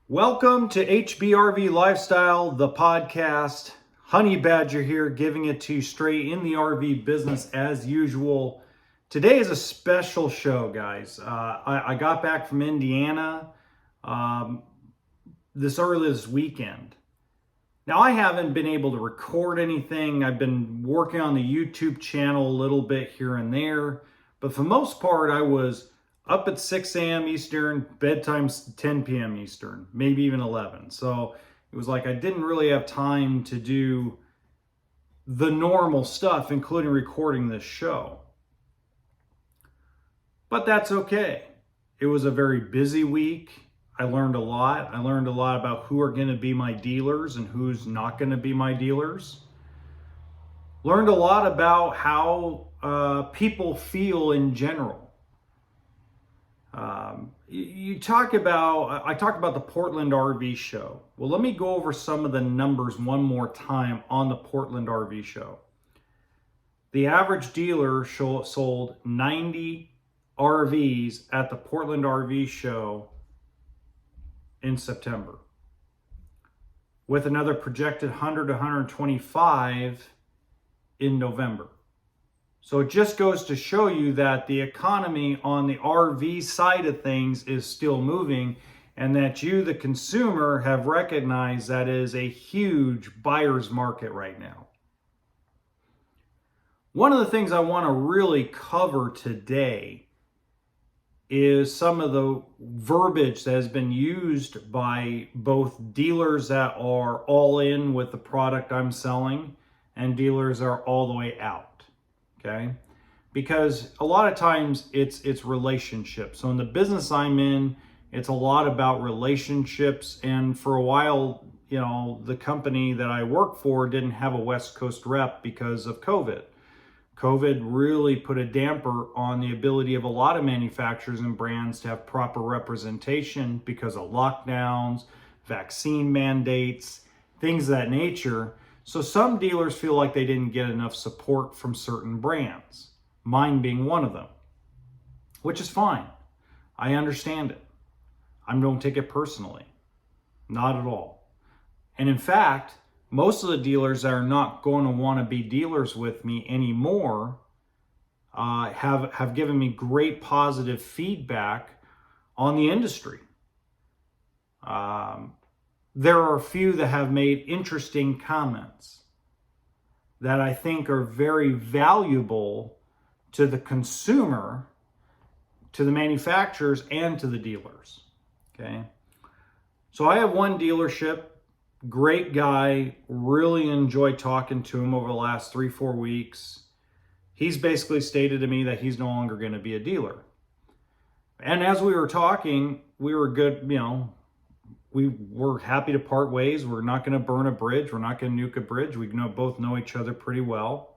Welcome to hbrv Lifestyle, the podcast. Honey Badger here, giving it to you straight in the RV business as usual. Today is a special show, guys. I got back from Indiana this weekend. Now, I haven't been able to record anything. I've been working on the YouTube channel a little bit here and there, but for the most part, I was up at 6 a.m. Eastern, bedtime's 10 p.m. Eastern, maybe even 11. So it was like I didn't really have time to do the normal stuff, including recording this show. But that's okay. It was a very busy week. I learned a lot. I learned a lot about who are going to be my dealers and who's not going to be my dealers. Learned a lot about how people feel in general. I talk about the Portland RV show. Well, let me go over some of the numbers one more time on the Portland RV show. The average dealer sold 90 RVs at the Portland RV show in September, with another projected 100 to 125 in November. So it just goes to show you that the economy on the RV side of things is still moving, and that you, the consumer, have recognized that is a huge buyer's market right now. One of the things I want to really cover today is some of the verbiage that has been used by both dealers that are all in with the product I'm selling and dealers that are all the way out. Okay, because a lot of times it's relationships. So in the business I'm in, it's a lot about relationships. And for a while, the company that I work for didn't have a West Coast rep because of COVID. COVID really put a damper on the ability of a lot of manufacturers and brands to have proper representation because of lockdowns, vaccine mandates, things of that nature. So some dealers feel like they didn't get enough support from certain brands, mine being one of them, which is fine. I understand it. I don't take it personally, not at all. And in fact, most of the dealers that are not going to want to be dealers with me anymore have given me great positive feedback on the industry. There are a few that have made interesting comments that I think are very valuable to the consumer, to the manufacturers, and to the dealers. Okay. So I have one dealership, great guy, really enjoyed talking to him over the last 3-4 weeks. He's basically stated to me that he's no longer going to be a dealer. And as we were talking, we were good, we were happy to part ways. We're not going to burn a bridge. We're not going to nuke a bridge. We both know each other pretty well.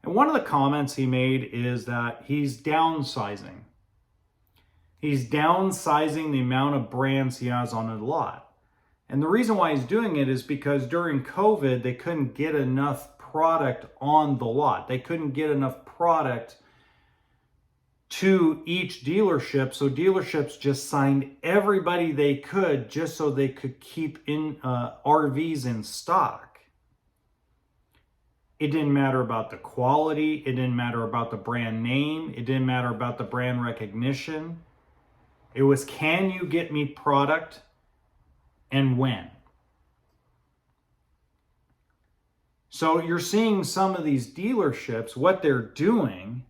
And one of the comments he made is that he's downsizing. He's downsizing the amount of brands he has on a lot. And the reason why he's doing it is because during COVID, they couldn't get enough product on the lot. They couldn't get enough product to each dealership, so dealerships just signed everybody they could just so they could keep in RVs in stock. It didn't matter about the quality, it didn't matter about the brand name, it didn't matter about the brand recognition. It was, can you get me product and when? So you're seeing some of these dealerships, what they're doing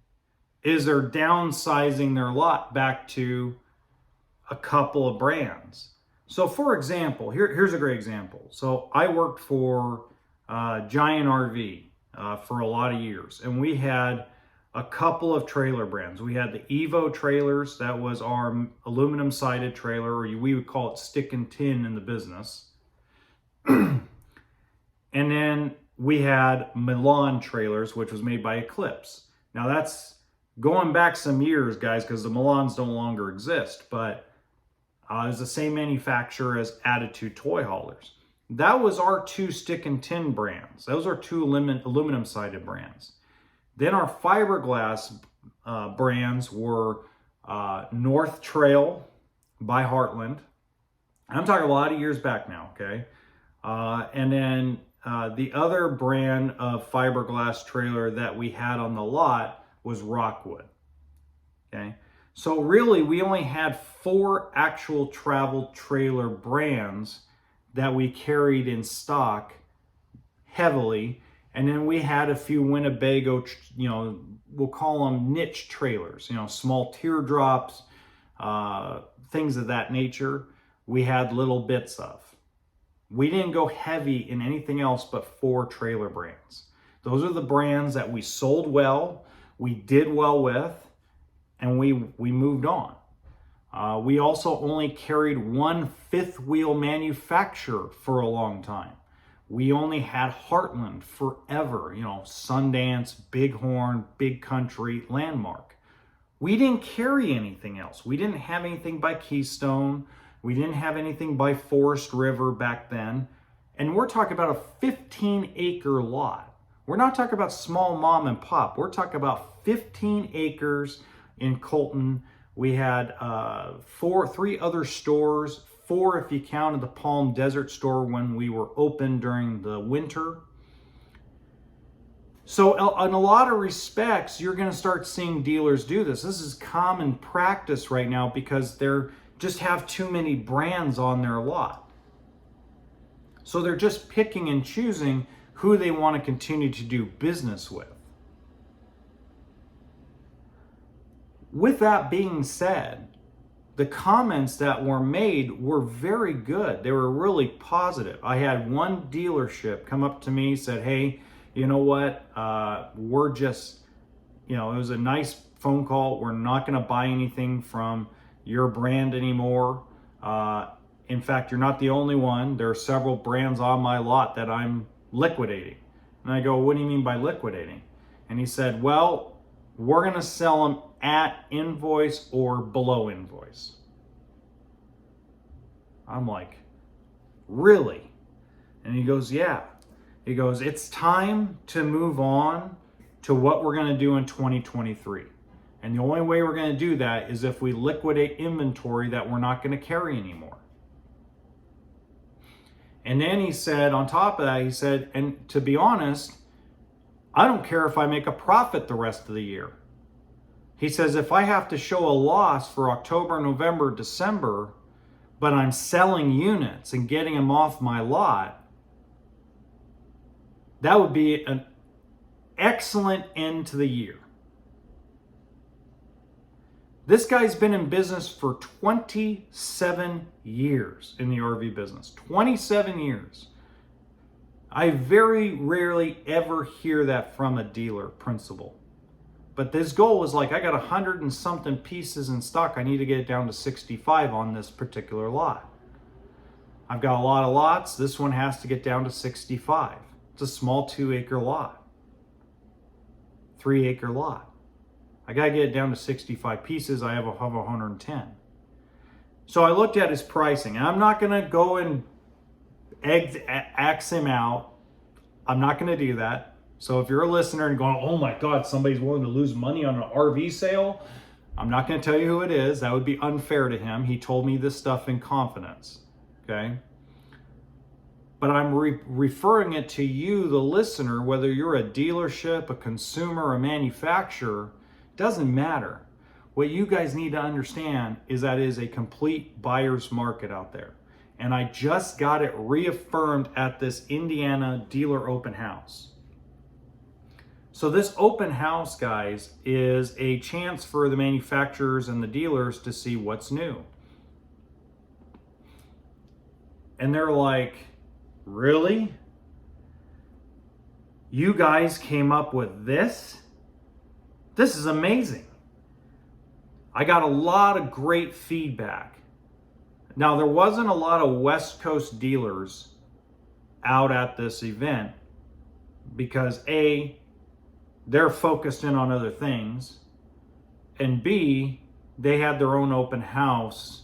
is they're downsizing their lot back to a couple of brands. So for example, here's a great example. So I worked for Giant RV for a lot of years, and we had a couple of trailer brands. We had the Evo trailers, that was our aluminum sided trailer, or we would call it stick and tin in the business. And then we had Milan trailers, which was made by Eclipse. Now that's going back some years, guys, because the Milans no longer exist, but it's the same manufacturer as Attitude toy haulers. That was our two stick and tin brands. Those are two aluminum sided brands. Then our fiberglass brands were North Trail by Heartland I'm talking a lot of years back now, okay? And then the other brand of fiberglass trailer that we had on the lot was Rockwood, okay? So really, we only had 4 actual travel trailer brands that we carried in stock heavily. And then we had a few Winnebago, we'll call them niche trailers, small teardrops, things of that nature. We had little bits of. We didn't go heavy in anything else but 4 trailer brands. Those are the brands that we sold well, we did well with, and we moved on. We also only carried 1 fifth wheel manufacturer for a long time. We only had Heartland forever, Sundance, Bighorn, Big Country, Landmark. We didn't carry anything else. We didn't have anything by Keystone. We didn't have anything by Forest River back then. And we're talking about a 15-acre lot. We're not talking about small mom and pop. We're talking about 15 acres in Colton. We had 3 other stores, 4 if you counted the Palm Desert store when we were open during the winter. So in a lot of respects, you're going to start seeing dealers do this. This is common practice right now because they're just have too many brands on their lot. So they're just picking and choosing who they want to continue to do business with. With that being said, the comments that were made were very good. They were really positive. I had one dealership come up to me, said, hey, you know what? We're just, it was a nice phone call. We're not going to buy anything from your brand anymore. In fact, you're not the only one. There are several brands on my lot that I'm liquidating. And I go, what do you mean by liquidating? And he said, well, we're going to sell them at invoice or below invoice. I'm like, really? And he goes, yeah. He goes, it's time to move on to what we're going to do in 2023. And the only way we're going to do that is if we liquidate inventory that we're not going to carry anymore. And then he said, on top of that, he said, and to be honest, I don't care if I make a profit the rest of the year. He says, if I have to show a loss for October, November, December, but I'm selling units and getting them off my lot, that would be an excellent end to the year. This guy's been in business for 27 years in the RV business. 27 years. I very rarely ever hear that from a dealer principal. But this goal was like, I got 100 and something pieces in stock. I need to get it down to 65 on this particular lot. I've got a lot of lots. This one has to get down to 65. It's a small 2-acre lot. 3-acre lot. I got to get it down to 65 pieces. I have 110. So I looked at his pricing, and I'm not going to go and ax him out. I'm not going to do that. So if you're a listener and going, oh my God, somebody's willing to lose money on an RV sale, I'm not going to tell you who it is. That would be unfair to him. He told me this stuff in confidence. Okay? But I'm referring it to you, the listener, whether you're a dealership, a consumer, a manufacturer, doesn't matter. What you guys need to understand is that it is a complete buyer's market out there. And I just got it reaffirmed at this Indiana dealer open house. So this open house, guys, is a chance for the manufacturers and the dealers to see what's new. And they're like, really? You guys came up with this? This is amazing. I got a lot of great feedback. Now, there wasn't a lot of West Coast dealers out at this event because A, they're focused in on other things, and B, they had their own open house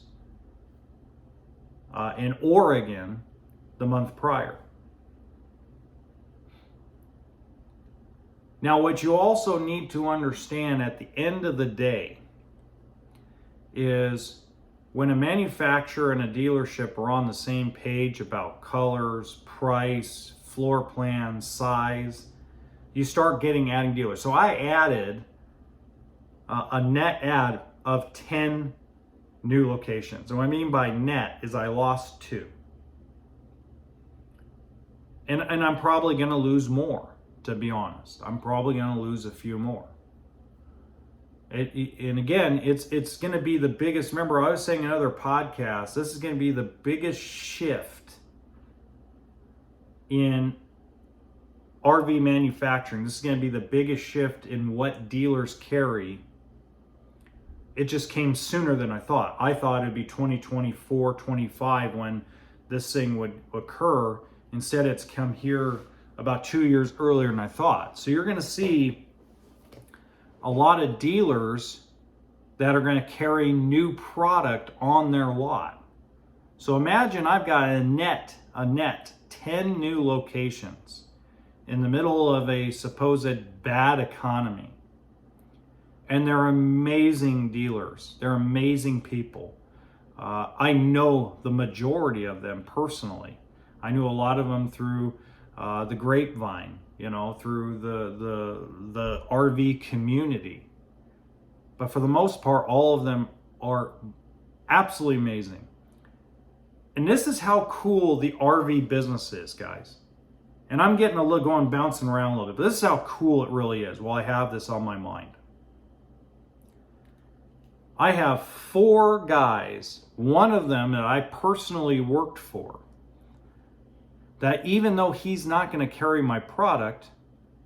in Oregon the month prior. Now, what you also need to understand at the end of the day is when a manufacturer and a dealership are on the same page about colors, price, floor plan, size, you start adding dealers. So I added a net add of 10 new locations. And what I mean by net is I lost 2. And I'm probably going to lose more, to be honest. I'm probably going to lose a few more. And again, it's going to be the biggest. Remember, I was saying in other podcasts, this is going to be the biggest shift in RV manufacturing. This is going to be the biggest shift in what dealers carry. It just came sooner than I thought. I thought it'd be 2024, 25 when this thing would occur. Instead, it's come here about 2 years earlier than I thought. So you're going to see a lot of dealers that are going to carry new product on their lot. So imagine I've got a net 10 new locations in the middle of a supposed bad economy. And they're amazing dealers. They're amazing people. I know the majority of them personally. I knew a lot of them through the grapevine, through the RV community. But for the most part, all of them are absolutely amazing. And this is how cool the RV business is, guys. And I'm getting bouncing around a little bit, but this is how cool it really is while I have this on my mind. I have 4 guys, one of them that I personally worked for, that even though he's not going to carry my product,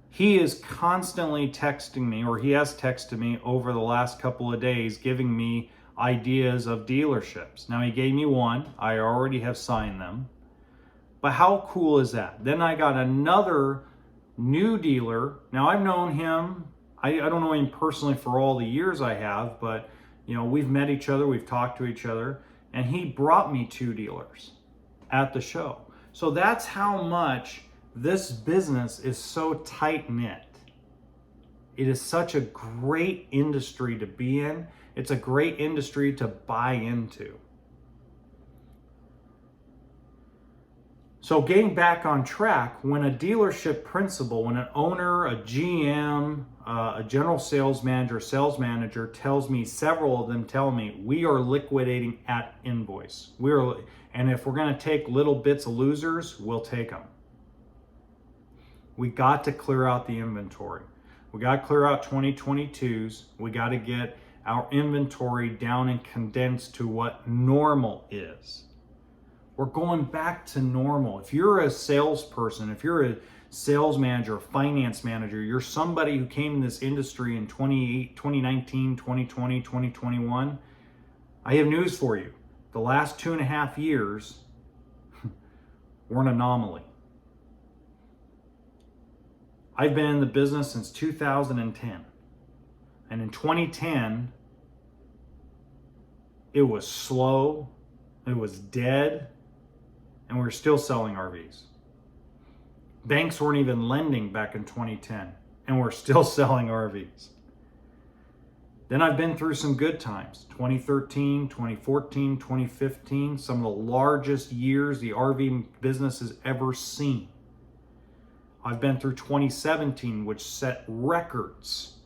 he is constantly texting me, or he has texted me over the last couple of days, giving me ideas of dealerships. Now, he gave me one. I already have signed them. But how cool is that? Then I got another new dealer. Now, I've known him. I don't know him personally for all the years I have, but we've met each other, we've talked to each other, and he brought me 2 dealers at the show. So that's how much this business is so tight-knit. It is such a great industry to be in. It's a great industry to buy into. So getting back on track, when a dealership principal, when an owner, a GM, a general sales manager tells me, several of them tell me, we are liquidating at invoice. And if we're going to take little bits of losers, we'll take them. We got to clear out the inventory. We got to clear out 2022s. We got to get our inventory down and condensed to what normal is. We're going back to normal. If you're a salesperson, if you're a sales manager, finance manager, you're somebody who came in this industry in 2019, 2020, 2021, I have news for you. The last 2.5 years were an anomaly. I've been in the business since 2010. And in 2010, it was slow, it was dead, and we were still selling RVs. Banks weren't even lending back in 2010, and we're still selling RVs. Then I've been through some good times. 2013, 2014, 2015, some of the largest years the RV business has ever seen. I've been through 2017, which set records.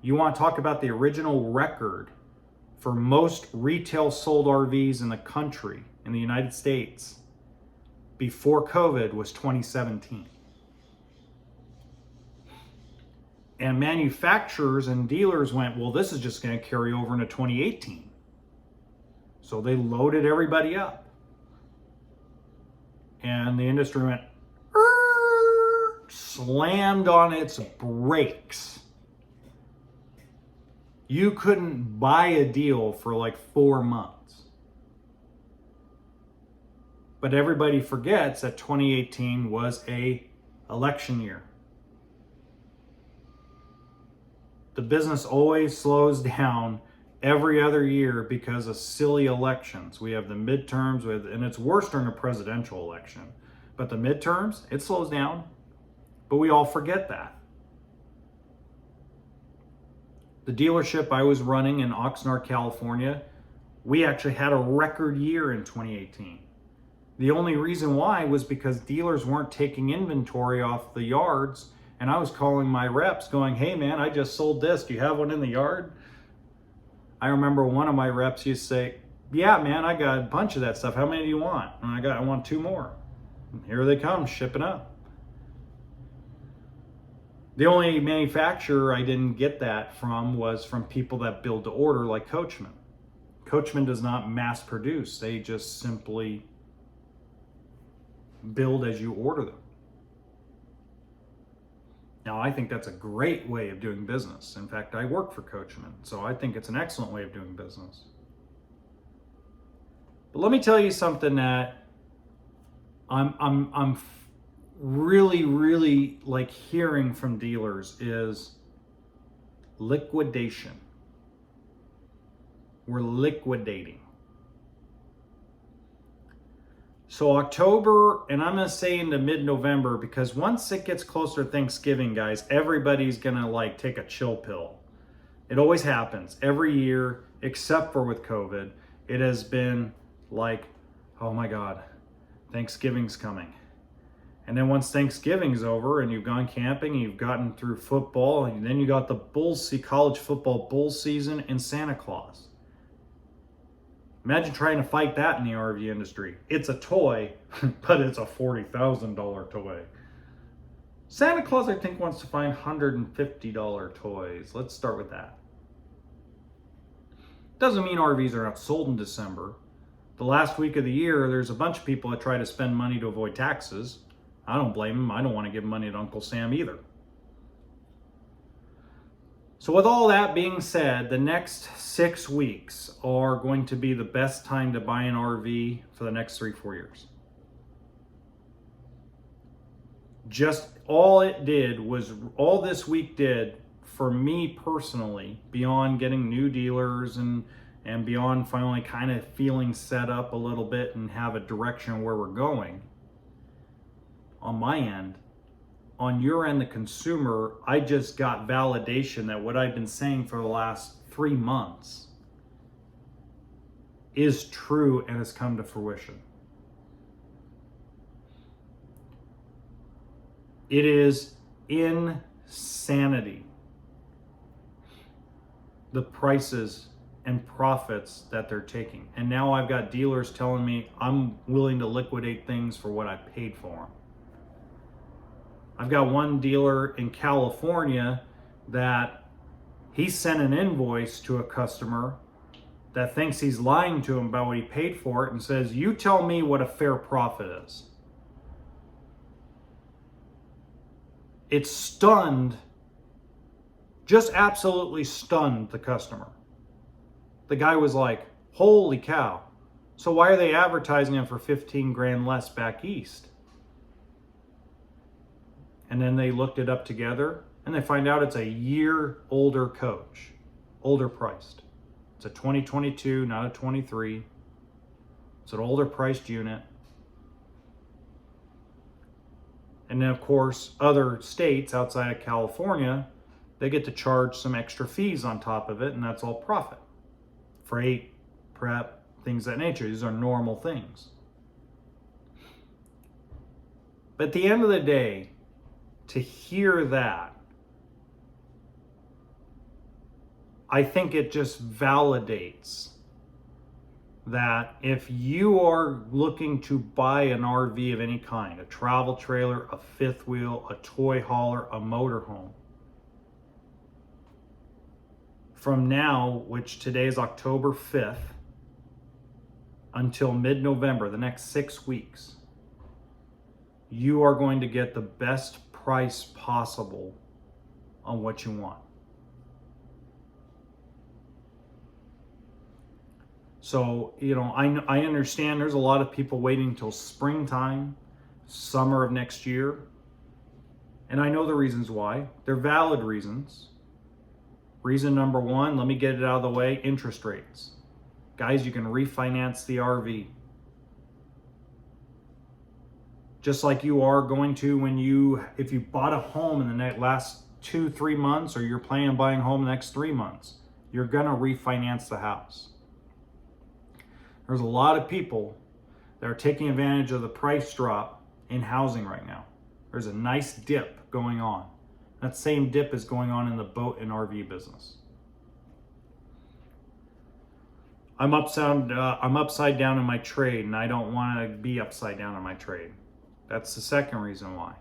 You want to talk about the original record for most retail sold RVs in the country, in the United States, before COVID was 2017. And manufacturers and dealers went, well, this is just going to carry over into 2018. So they loaded everybody up. And the industry went, slammed on its brakes. You couldn't buy a deal for like 4 months. But everybody forgets that 2018 was an election year. The business always slows down every other year because of silly elections. We have the midterms, and it's worse during a presidential election. But the midterms, it slows down. But we all forget that. The dealership I was running in Oxnard, California, we actually had a record year in 2018. The only reason why was because dealers weren't taking inventory off the yards, and I was calling my reps going, hey man, I just sold this. Do you have one in the yard? I remember one of my reps used to say, yeah man, I got a bunch of that stuff. How many do you want? And I want 2 more. And here they come, shipping up. The only manufacturer I didn't get that from was from people that build to order like Coachman. Coachman does not mass produce. They just simply build as you order them. Now, I think that's a great way of doing business. In fact, I work for Coachman, so I think it's an excellent way of doing business. But let me tell you something that I'm really like hearing from dealers is liquidation. We're liquidating. So October, and I'm gonna say into mid-November, because once it gets closer to Thanksgiving, guys, everybody's gonna like take a chill pill. It always happens every year, except for with COVID. It has been like, oh my God, Thanksgiving's coming. And then once Thanksgiving's over and you've gone camping and you've gotten through football, and then you got the college football bowl season and Santa Claus. Imagine trying to fight that in the RV industry. It's a toy, but it's a $40,000 toy. Santa Claus, I think, wants to find $150 toys. Let's start with that. Doesn't mean RVs are not sold in December. The last week of the year, there's a bunch of people that try to spend money to avoid taxes. I don't blame them. I don't want to give money to Uncle Sam either. So with all that being said, the next 6 weeks are going to be the best time to buy an RV for the next 3-4 years. Just all this week did for me personally, beyond getting new dealers and beyond finally kind of feeling set up a little bit and have a direction where we're going, on my end, on your end, the consumer, I just got validation that what I've been saying for the last 3 months is true and has come to fruition. It is insanity, the prices and profits that they're taking. And now I've got dealers telling me I'm willing to liquidate things for what I paid for them. I've got one dealer in California that he sent an invoice to a customer that thinks he's lying to him about what he paid for it and says, you tell me what a fair profit is. It stunned, just absolutely stunned the customer. The guy was like, holy cow. So why are they advertising it for 15 grand less back east? And then they looked it up together and they find out it's a year older coach, older priced. It's a 2022, not a 23. It's an older priced unit. And then of course, other states outside of California, they get to charge some extra fees on top of it, and that's all profit. Freight, prep, things of that nature. These are normal things. But at the end of the day, to hear that, I think it just validates that if you are looking to buy an RV of any kind, a travel trailer, a fifth wheel, a toy hauler, a motorhome, from now, which today is October 5th, until mid-November, the next 6 weeks, you are going to get the best price possible on what you want. So, I understand there's a lot of people waiting until springtime, summer of next year. And I know the reasons why. They're valid reasons. Reason number one, let me get it out of the way, interest rates. Guys, you can refinance the RV. Just like you are going to if you bought a home in the last 2-3 months, or you're planning on buying a home the next 3 months, you're gonna refinance the house. There's a lot of people that are taking advantage of the price drop in housing right now. There's a nice dip going on. That same dip is going on in the boat and RV business. I'm upside down in my trade, and I don't want to be upside down in my trade. That's the second reason why.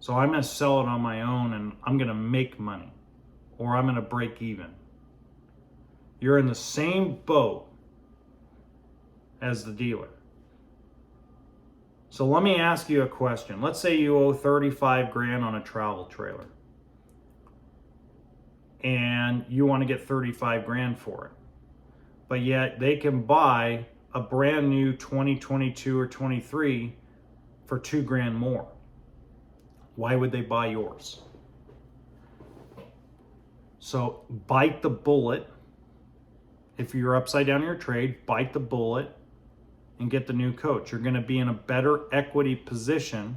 So I'm going to sell it on my own, and I'm going to make money, or I'm going to break even. You're in the same boat as the dealer. So let me ask you a question. Let's say you owe 35 grand on a travel trailer, and you want to get 35 grand for it. But yet they can buy a brand new 2022 or 23 for 2 grand more. Why would they buy yours? So bite the bullet. If you're upside down in your trade, bite the bullet and get the new coach. You're going to be in a better equity position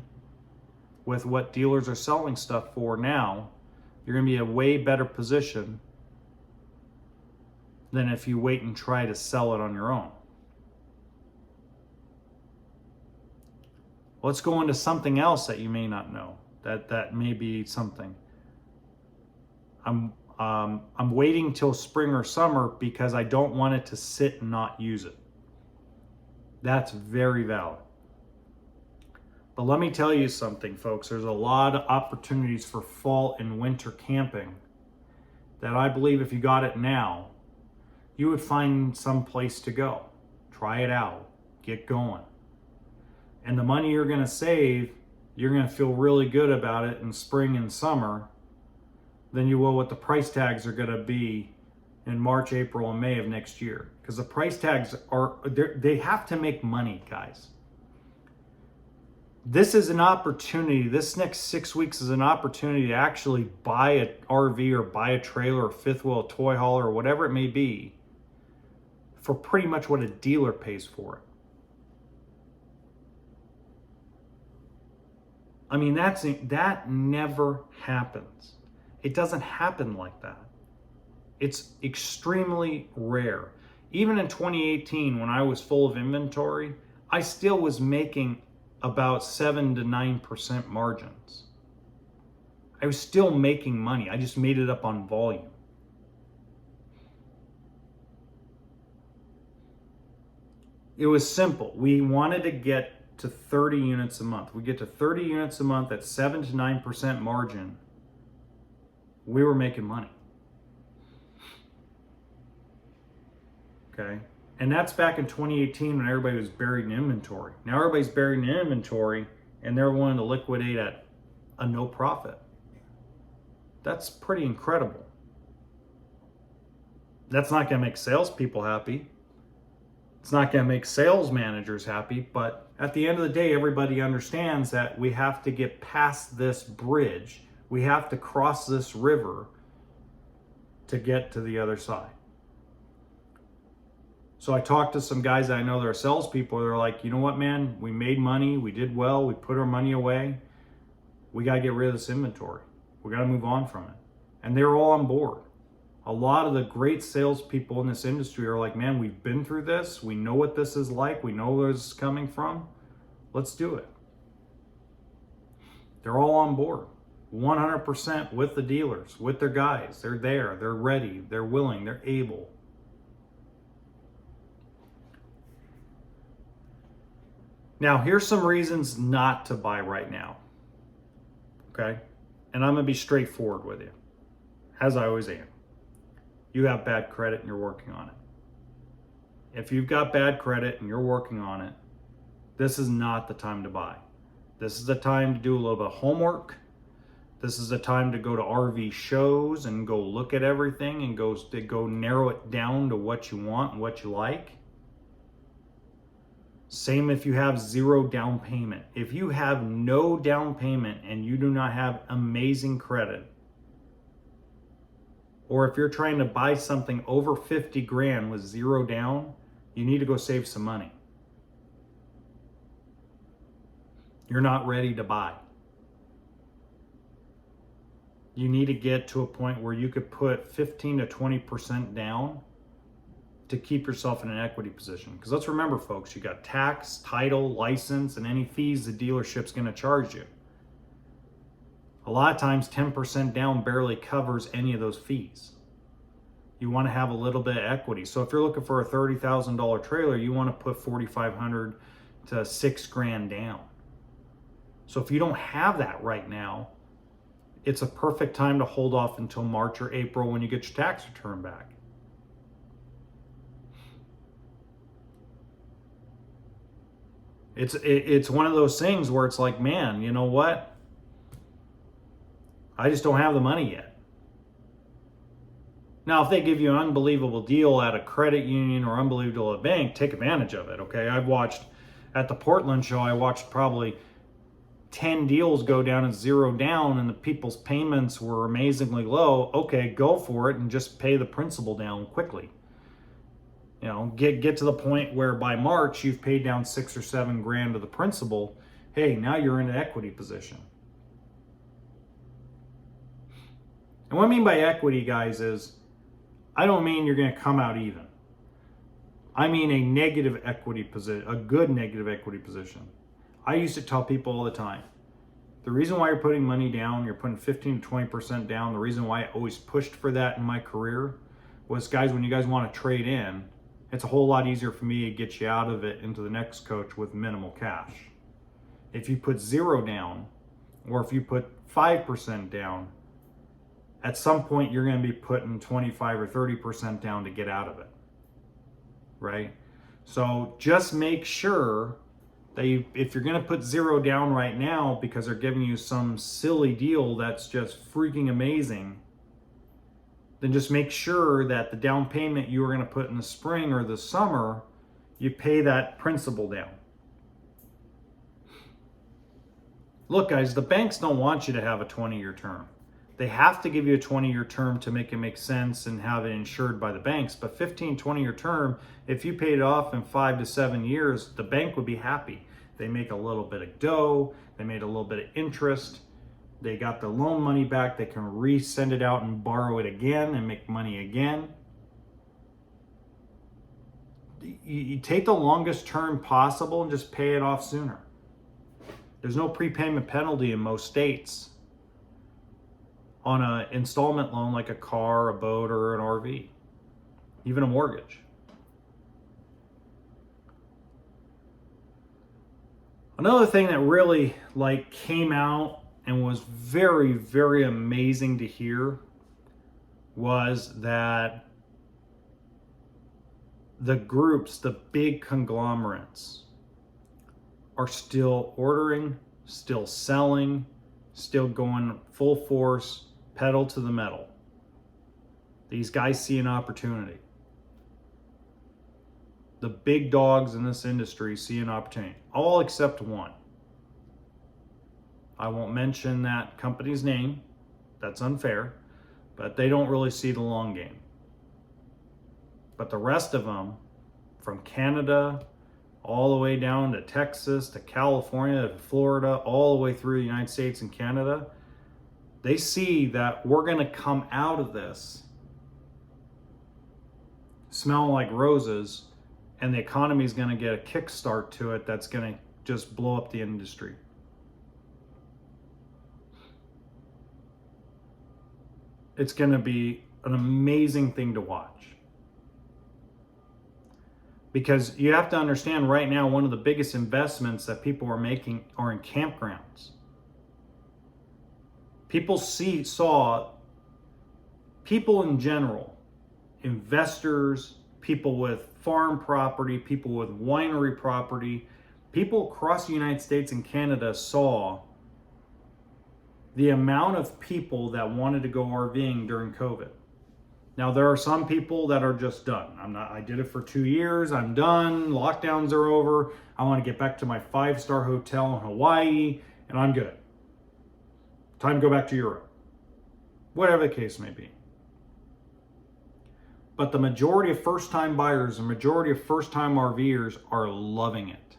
with what dealers are selling stuff for now. You're going to be in a way better position than if you wait and try to sell it on your own. Let's go into something else that you may not know. That may be something. I'm waiting till spring or summer because I don't want it to sit and not use it. That's very valid. But let me tell you something, folks. There's a lot of opportunities for fall and winter camping that I believe if you got it now, you would find some place to go. Try it out. Get going. And the money you're going to save, you're going to feel really good about it in spring and summer than you will what the price tags are going to be in March, April, and May of next year. Because the price tags they have to make money, guys. This is an opportunity. This next 6 weeks is an opportunity to actually buy an RV or buy a trailer or fifth wheel, toy hauler, or whatever it may be for pretty much what a dealer pays for it. I mean, that never happens. It doesn't happen like that. It's extremely rare. Even in 2018, when I was full of inventory, I still was making about 7 to 9% margins. I was still making money. I just made it up on volume. It was simple. We wanted to get to 30 units a month. We get to 30 units a month at 7 to 9% margin. We were making money. Okay. And that's back in 2018 when everybody was buried in inventory. Now everybody's buried in inventory and they're willing to liquidate at a no profit. That's pretty incredible. That's not going to make salespeople happy. It's not going to make sales managers happy, but at the end of the day, everybody understands that we have to get past this bridge. We have to cross this river to get to the other side. So I talked to some guys that I know that are salespeople. They're like, you know what, man? We made money. We did well. We put our money away. We got to get rid of this inventory. We got to move on from it. And they're all on board. A lot of the great salespeople in this industry are like, man, we've been through this. We know what this is like. We know where this is coming from. Let's do it. They're all on board. 100% with the dealers, with their guys. They're there. They're ready. They're willing. They're able. Now, here's some reasons not to buy right now. Okay? And I'm going to be straightforward with you, as I always am. You have bad credit and you're working on it. If you've got bad credit and you're working on it, this is not the time to buy. This is the time to do a little bit of homework. This is the time to go to RV shows and go look at everything and go narrow it down to what you want and what you like. Same if you have zero down payment. If you have no down payment and you do not have amazing credit, or if you're trying to buy something over 50 grand with zero down, you need to go save some money. You're not ready to buy. you need to get to a point where you could put 15 to 20% down to keep yourself in an equity position. Because let's remember, folks, you got tax, title, license, and any fees the dealership's going to charge you. A lot of times 10% down barely covers any of those fees. You want to have a little bit of equity. So if you're looking for a $30,000 trailer, you want to put $4,500 to $6,000 down. So if you don't have that right now, it's a perfect time to hold off until March or April when you get your tax return back. It's one of those things where it's like, man, you know what? I just don't have the money yet. Now, if they give you an unbelievable deal at a credit union or unbelievable at a bank, take advantage of it, okay? I've watched, at the Portland show, I watched probably 10 deals go down at 0 down and the people's payments were amazingly low. Okay, go for it and just pay the principal down quickly. You know, get to the point where by March you've paid down $6,000 or $7,000 of the principal. Hey, now you're in an equity position. And what I mean by equity, guys, is I don't mean you're going to come out even. I mean a negative equity position, a good negative equity position. I used to tell people all the time, the reason why you're putting money down, you're putting 15 to 20% down, the reason why I always pushed for that in my career was, guys, when you guys want to trade in, it's a whole lot easier for me to get you out of it into the next coach with minimal cash. If you put 0 down, or if you put 5% down, at some point you're going to be putting 25 or 30% down to get out of it, right? So just make sure that if you're going to put 0 down right now because they're giving you some silly deal that's just freaking amazing, then just make sure that the down payment you were going to put in the spring or the summer, you pay that principal down. Look, guys, the banks don't want you to have a 20-year term. They have to give you a 20-year term to make it make sense and have it insured by the banks. But 15, 20-year term, if you paid it off in 5 to 7 years, the bank would be happy. They make a little bit of dough. They made a little bit of interest. They got the loan money back. They can resend it out and borrow it again and make money again. You take the longest term possible and just pay it off sooner. There's no prepayment penalty in most states on an installment loan like a car, a boat, or an RV, even a mortgage. Another thing that really came out and was very, very amazing to hear was that the groups, the big conglomerates, are still ordering, still selling, still going full force, pedal to the metal. These guys see an opportunity. The big dogs in this industry see an opportunity, all except one. I won't mention that company's name. That's unfair, but they don't really see the long game. But the rest of them, from Canada all the way down to Texas, to California, to Florida, all the way through the United States and Canada, they see that we're going to come out of this smelling like roses, and the economy is going to get a kickstart to it that's going to just blow up the industry. It's going to be an amazing thing to watch. Because you have to understand right now, one of the biggest investments that people are making are in campgrounds. People saw people in general, investors, people with farm property, people with winery property, people across the United States and Canada saw the amount of people that wanted to go RVing during COVID. Now, there are some people that are just done. I did it for 2 years. I'm done. Lockdowns are over. I want to get back to my 5-star hotel in Hawaii, and I'm good. Time to go back to Europe. Whatever the case may be. But the majority of first-time buyers, the majority of first-time RVers are loving it.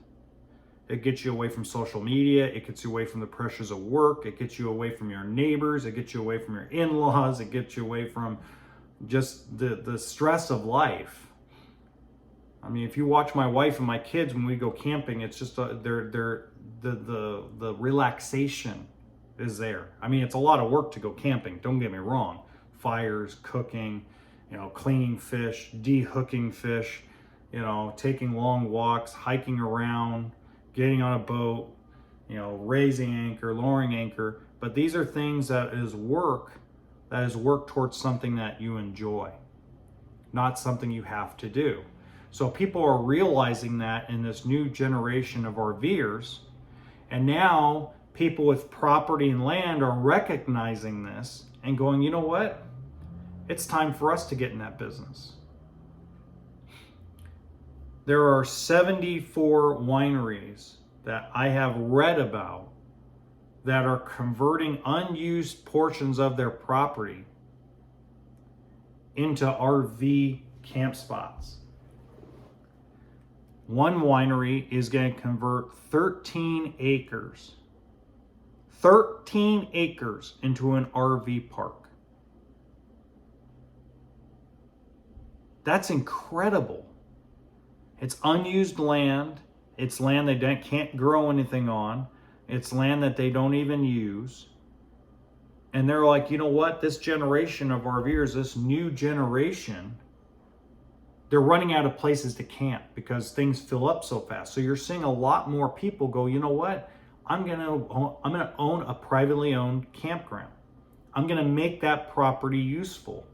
It gets you away from social media. It gets you away from the pressures of work. It gets you away from your neighbors. It gets you away from your in-laws. It gets you away from just the stress of life. I mean, if you watch my wife and my kids when we go camping, it's just the relaxation is there. I mean, it's a lot of work to go camping. Don't get me wrong. Fires, cooking, cleaning fish, de-hooking fish, taking long walks, hiking around, getting on a boat, raising anchor, lowering anchor. But these are things that is work towards something that you enjoy, not something you have to do. So people are realizing that in this new generation of RVers, and now people with property and land are recognizing this and going, you know what? It's time for us to get in that business. There are 74 wineries that I have read about that are converting unused portions of their property into RV camp spots. One winery is going to convert 13 acres into an RV park. That's incredible. It's unused land. It's land they can't grow anything on. It's land that they don't even use. And they're like, you know what? This generation of RVers, this new generation, they're running out of places to camp because things fill up so fast. So you're seeing a lot more people go, you know what? I'm gonna own a privately owned campground. I'm gonna make that property useful.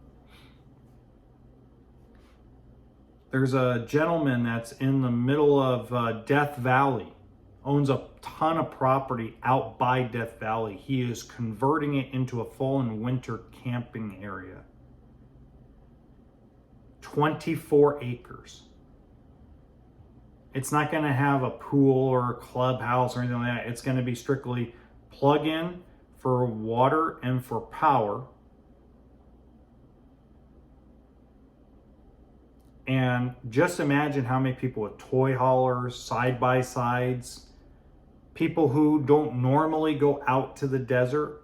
There's a gentleman that's in the middle of Death Valley, owns a ton of property out by Death Valley. He is converting it into a fall and winter camping area. 24 acres. It's not going to have a pool or a clubhouse or anything like that. It's going to be strictly plug-in for water and for power. And just imagine how many people with toy haulers, side-by-sides, people who don't normally go out to the desert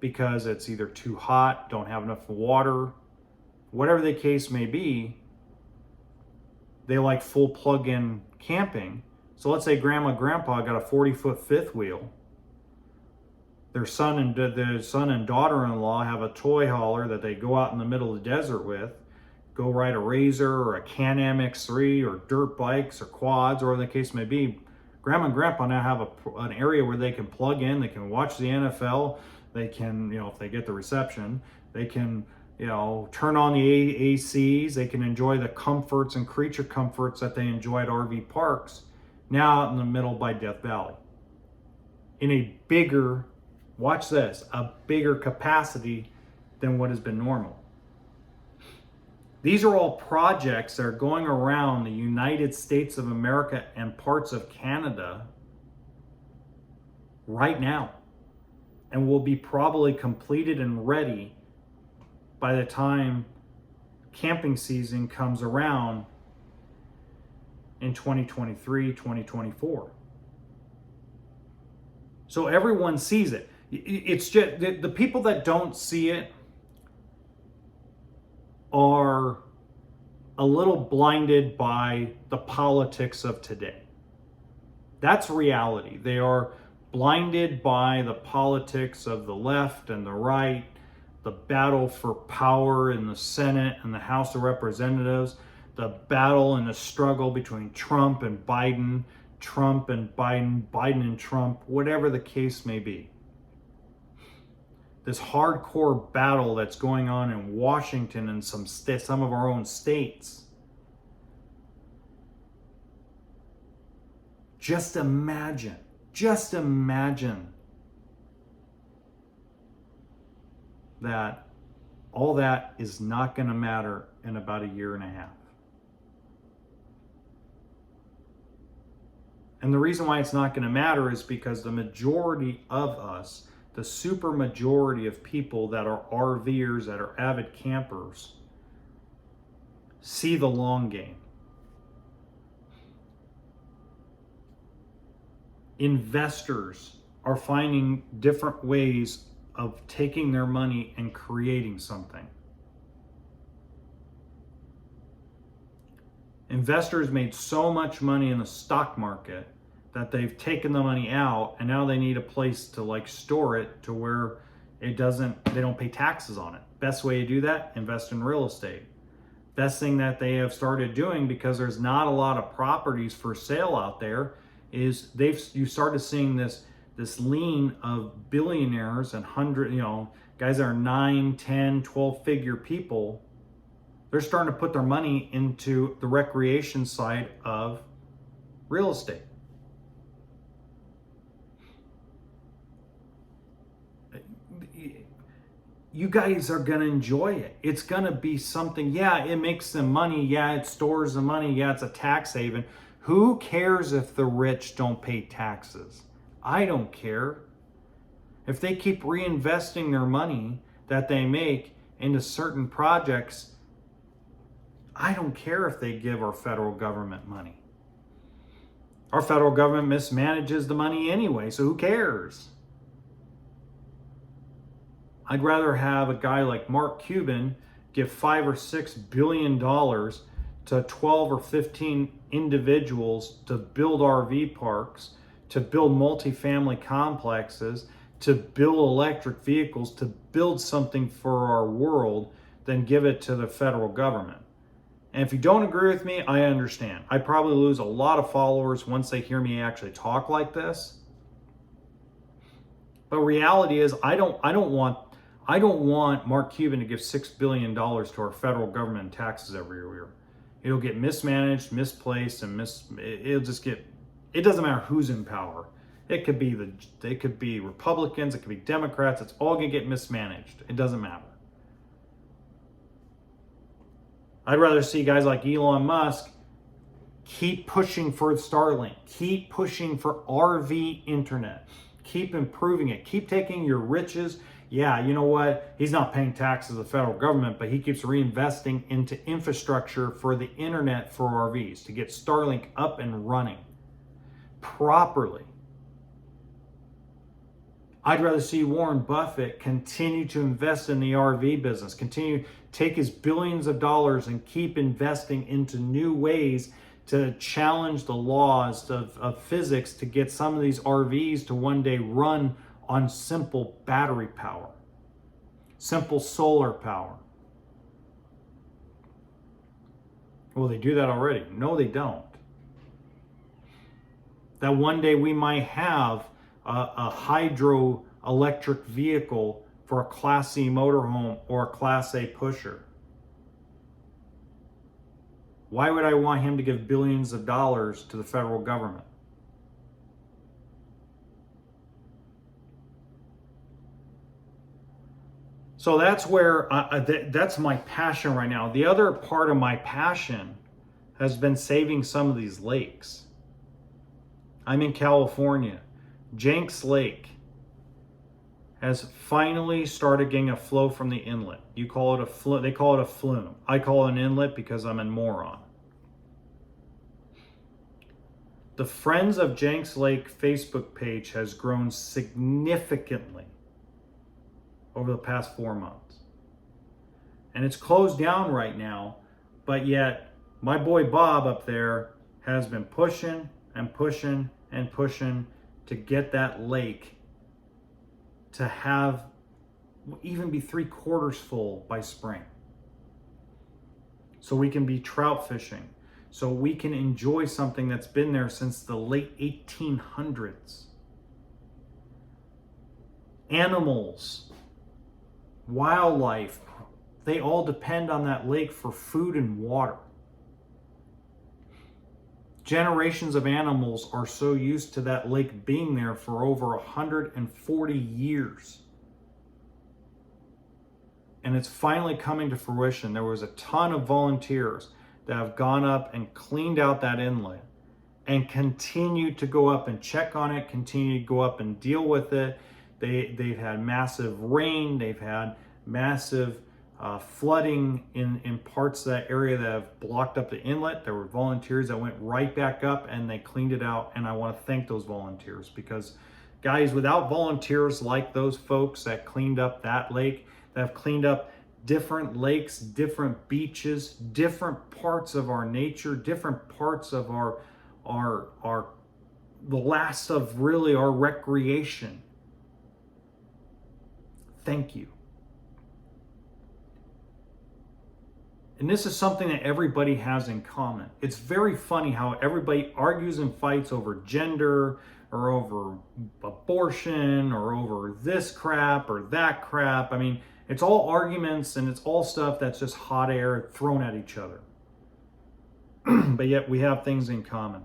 because it's either too hot, don't have enough water, whatever the case may be, they like full plug-in camping. So let's say grandma and grandpa got a 40-foot fifth wheel. Their son and daughter-in-law have a toy hauler that they go out in the middle of the desert with, go ride a Razor or a Can-Am X3 or dirt bikes or quads or whatever the case may be. Grandma and grandpa now have an area where they can plug in, they can watch the NFL, they can, if they get the reception, they can, turn on the ACs, they can enjoy the comforts and creature comforts that they enjoy at RV parks, now out in the middle by Death Valley. In a bigger, watch this, a bigger capacity than what has been normal. These are all projects that are going around the United States of America and parts of Canada right now, and will be probably completed and ready by the time camping season comes around in 2023, 2024. So everyone sees it. It's just the people that don't see it are a little blinded by the politics of today. That's reality. They are blinded by the politics of the left and the right, the battle for power in the Senate and the House of Representatives, the battle and the struggle between Trump and Biden, Trump and Biden, Biden and Trump, whatever the case may be. This hardcore battle that's going on in Washington and some of our own states. Just imagine that all that is not going to matter in about a year and a half. And the reason why it's not going to matter is because the majority of us, the super majority of people that are RVers, that are avid campers, see the long game. investors are finding different ways of taking their money and creating something. Investors made so much money in the stock market that they've taken the money out, and now they need a place to like store it to where they don't pay taxes on it. Best way to do that, invest in real estate. Best thing that they have started doing, because there's not a lot of properties for sale out there, is you started seeing this lean of billionaires and guys that are 9, 10, 12 figure people. They're starting to put their money into the recreation side of real estate. You guys are going to enjoy it. It's going to be something. Yeah, it makes them money. Yeah, it stores the money. Yeah, it's a tax haven. Who cares if the rich don't pay taxes? I don't care. If they keep reinvesting their money that they make into certain projects, I don't care if they give our federal government money. Our federal government mismanages the money anyway, so who cares? I'd rather have a guy like Mark Cuban give $5 or $6 billion to 12 or 15 individuals to build RV parks, to build multifamily complexes, to build electric vehicles, to build something for our world, than give it to the federal government. And if you don't agree with me, I understand. I probably lose a lot of followers once they hear me actually talk like this. But reality is, I don't want Mark Cuban to give $6 billion to our federal government in taxes every year. It'll get mismanaged, misplaced, and it doesn't matter who's in power. It could be Republicans, it could be Democrats, it's all gonna get mismanaged. It doesn't matter. I'd rather see guys like Elon Musk keep pushing for Starlink, keep pushing for RV internet, keep improving it, keep taking your riches. Yeah, you know what? He's not paying taxes to the federal government, but he keeps reinvesting into infrastructure for the internet for RVs to get Starlink up and running properly. I'd rather see Warren Buffett continue to invest in the RV business, continue to take his billions of dollars and keep investing into new ways to challenge the laws of physics to get some of these RVs to one day run on simple battery power, simple solar power. Well, they do that already. No, they don't. That one day we might have a hydro electric vehicle for a Class C motorhome or a Class A pusher. Why would I want him to give billions of dollars to the federal government? So that's where, that's my passion right now. The other part of my passion has been saving some of these lakes. I'm in California. Jenks Lake has finally started getting a flow from the inlet. You call it a flume. They call it a flume. I call it an inlet because I'm a moron. The Friends of Jenks Lake Facebook page has grown significantly over the past 4 months. And it's closed down right now, but yet my boy Bob up there has been pushing and pushing and pushing to get that lake to have even be 3/4 full by spring. So we can be trout fishing. So we can enjoy something that's been there since the late 1800s. Animals, wildlife, they all depend on that lake for food and water. Generations of animals are so used to that lake being there for over 140 years. And it's finally coming to fruition. There was a ton of volunteers that have gone up and cleaned out that inlet and continue to go up and check on it, continue to go up and deal with it. They've had massive rain, they've had massive flooding in parts of that area that have blocked up the inlet. There were volunteers that went right back up and they cleaned it out. And I want to thank those volunteers, because guys, without volunteers like those folks that cleaned up that lake, that have cleaned up different lakes, different beaches, different parts of our nature, different parts of the last of really our recreation. Thank you. And this is something that everybody has in common. It's very funny how everybody argues and fights over gender or over abortion or over this crap or that crap. I mean, it's all arguments and it's all stuff that's just hot air thrown at each other. But yet we have things in common.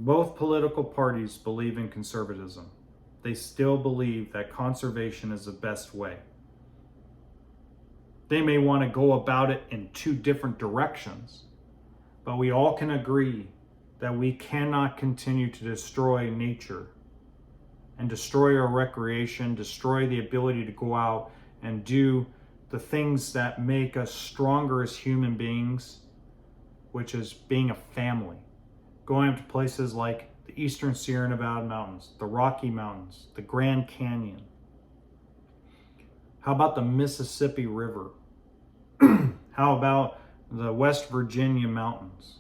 Both political parties believe in conservatism. They still believe that conservation is the best way. They may want to go about it in two different directions, but we all can agree that we cannot continue to destroy nature and destroy our recreation, destroy the ability to go out and do the things that make us stronger as human beings, which is being a family. Going up to places like the Eastern Sierra Nevada Mountains, the Rocky Mountains, the Grand Canyon. How about the Mississippi River? How about the West Virginia mountains?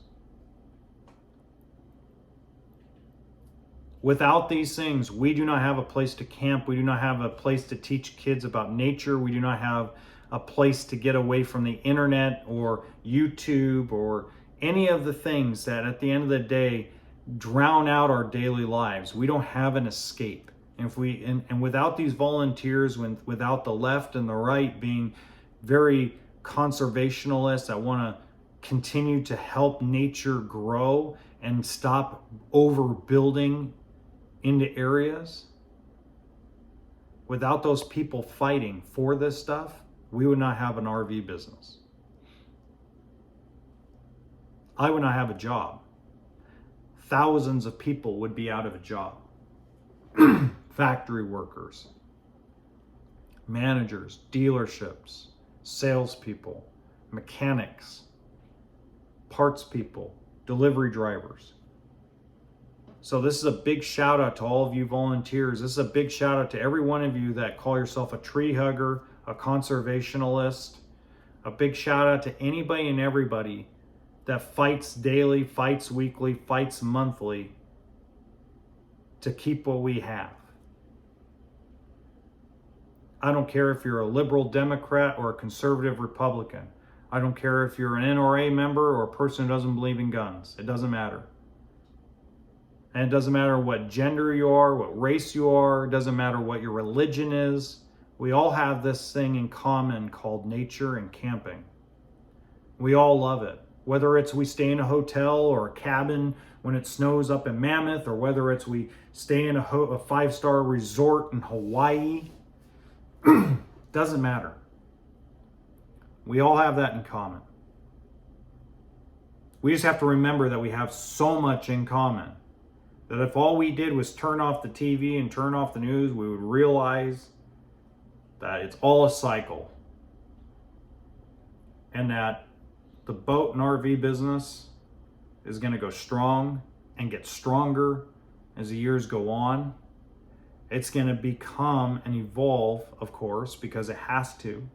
Without these things, we do not have a place to camp. We do not have a place to teach kids about nature. We do not have a place to get away from the internet or YouTube or any of the things that at the end of the day drown out our daily lives. We don't have an escape. And without these volunteers, without the left and the right being very conservationists that want to continue to help nature grow and stop overbuilding into areas, without those people fighting for this stuff, we would not have an RV business. I would not have a job. Thousands of people would be out of a job. Factory workers, managers, dealerships, salespeople, mechanics, parts people, delivery drivers. So this is a big shout out to all of you volunteers. This is a big shout out to every one of you that call yourself a tree hugger, a conservationalist. A big shout out to anybody and everybody that fights daily, fights weekly, fights monthly to keep what we have. I don't care if you're a liberal Democrat or a conservative Republican. I don't care if you're an NRA member or a person who doesn't believe in guns. It doesn't matter. And it doesn't matter what gender you are, what race you are. It doesn't matter what your religion is. We all have this thing in common called nature and camping. We all love it. Whether it's we stay in a hotel or a cabin when it snows up in Mammoth, or whether it's we stay in a 5-star resort in Hawaii, doesn't matter. We all have that in common. We just have to remember that we have so much in common that if all we did was turn off the TV and turn off the news, we would realize that it's all a cycle. And that the boat and RV business is going to go strong and get stronger as the years go on. It's going to become and evolve, of course, because it has to.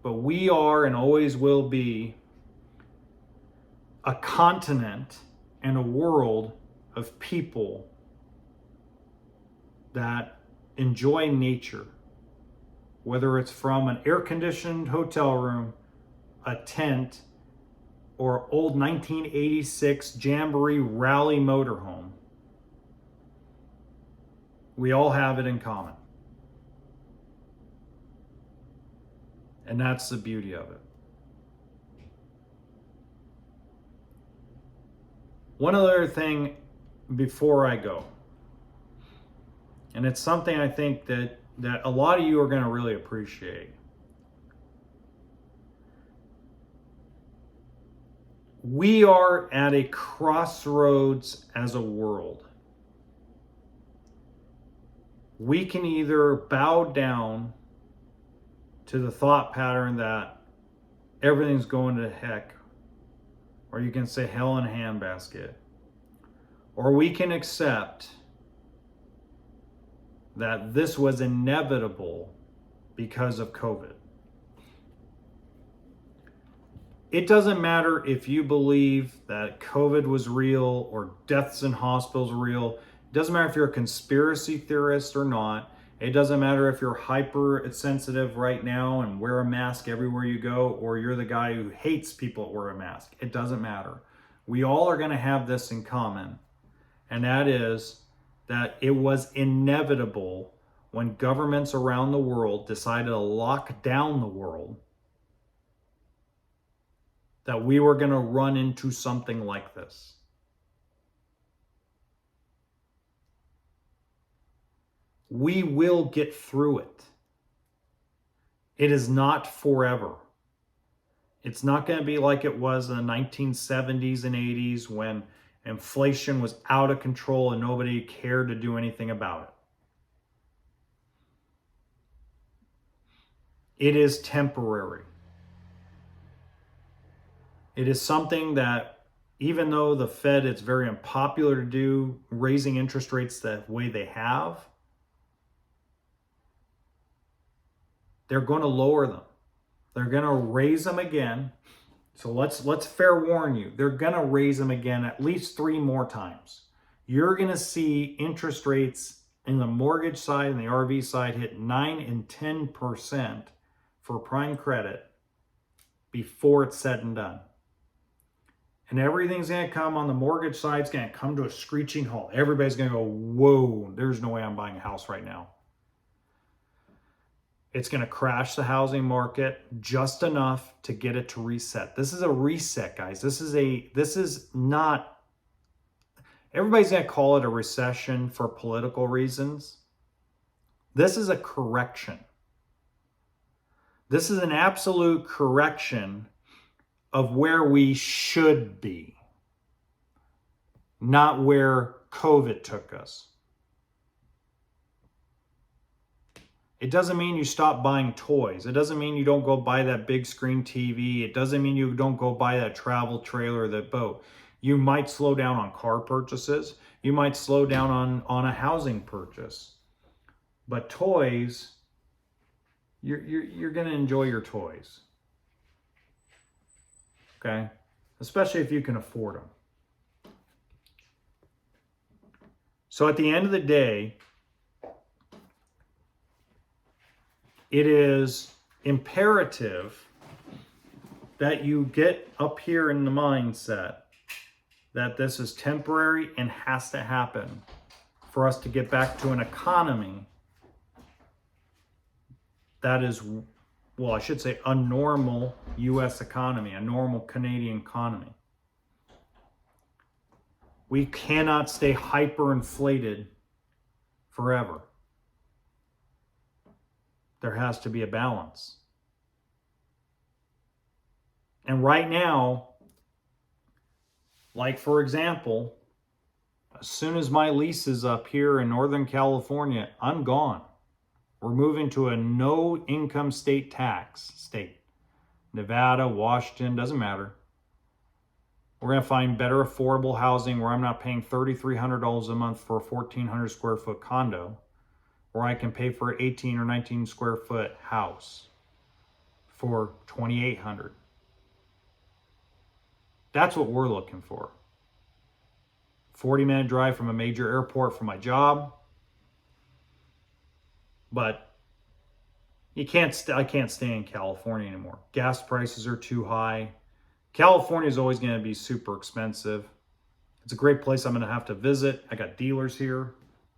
But we are and always will be a continent and a world of people that enjoy nature, whether it's from an air-conditioned hotel room, a tent, or old 1986 Jamboree Rally motorhome. We all have it in common. And that's the beauty of it. One other thing before I go, and it's something I think that a lot of you are going to really appreciate. We are at a crossroads as a world. we can either bow down to the thought pattern that everything's going to heck, or you can say hell in a handbasket, or we can accept that this was inevitable because of COVID. It doesn't matter if you believe that COVID was real or deaths in hospitals are real. It doesn't matter if you're a conspiracy theorist or not. It doesn't matter if you're hypersensitive right now and wear a mask everywhere you go, or you're the guy who hates people that wear a mask. It doesn't matter. We all are going to have this in common, and that is that it was inevitable when governments around the world decided to lock down the world that we were going to run into something like this. We will get through it. It is not forever. It's not going to be like it was in the 1970s and 80s when inflation was out of control and nobody cared to do anything about it. It is temporary. It is something that, even though the Fed, it's very unpopular to do, raising interest rates the way they have, they're going to lower them. They're going to raise them again. So let's fair warn you. They're going to raise them again at least 3 more times. You're going to see interest rates in the mortgage side and the RV side hit 9 and 10% for prime credit before it's said and done. And everything's going to come on the mortgage side. It's going to come to a screeching halt. Everybody's going to go, whoa, there's no way I'm buying a house right now. It's going to crash the housing market just enough to get it to reset. This is a reset, guys. This is not, everybody's going to call it a recession for political reasons. This is a correction. This is an absolute correction of where we should be, not where COVID took us. It doesn't mean you stop buying toys. It doesn't mean you don't go buy that big screen TV. It doesn't mean you don't go buy that travel trailer or that boat. You might slow down on car purchases. You might slow down on a housing purchase. But toys, you're going to enjoy your toys. Okay? Especially if you can afford them. So at the end of the day, it is imperative that you get up here in the mindset that this is temporary and has to happen for us to get back to an economy that is, well, I should say a normal U.S. economy, a normal Canadian economy. We cannot stay hyperinflated forever. There has to be a balance. And right now, like for example, as soon as my lease is up here in Northern California, I'm gone. We're moving to a no income state tax state. Nevada, Washington, doesn't matter. We're going to find better affordable housing where I'm not paying $3,300 a month for a 1,400 square foot condo, where I can pay for an 18 or 19 square foot house for $2,800. That's what we're looking for. 40-minute drive from a major airport for my job. But I can't stay in California anymore. Gas prices are too high. California is always going to be super expensive. It's a great place I'm going to have to visit. I got dealers here.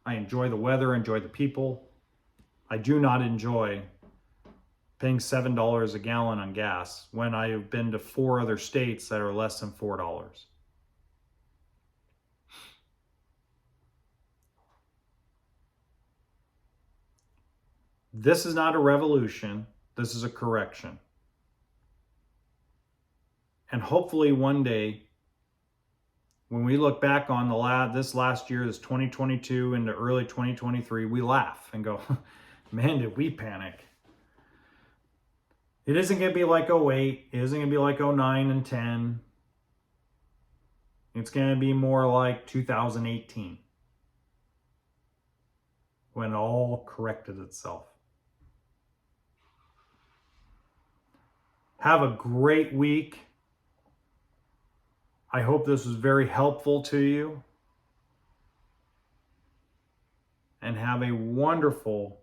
I enjoy the weather, enjoy the people. I do not enjoy paying $7 a gallon on gas when I have been to 4 other states that are less than $4. This is not a revolution. This is a correction. And hopefully one day when we look back on this last year, this 2022 into early 2023, we laugh and go, man, did we panic? It isn't going to be like 08. It isn't going to be like 09 and 10. It's going to be more like 2018 when it all corrected itself. Have a great week. I hope this was very helpful to you. And have a wonderful,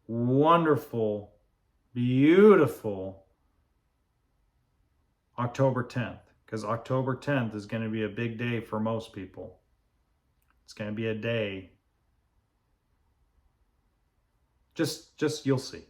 wonderful, beautiful October 10th. Because October 10th is going to be a big day for most people. It's going to be a day. Just you'll see.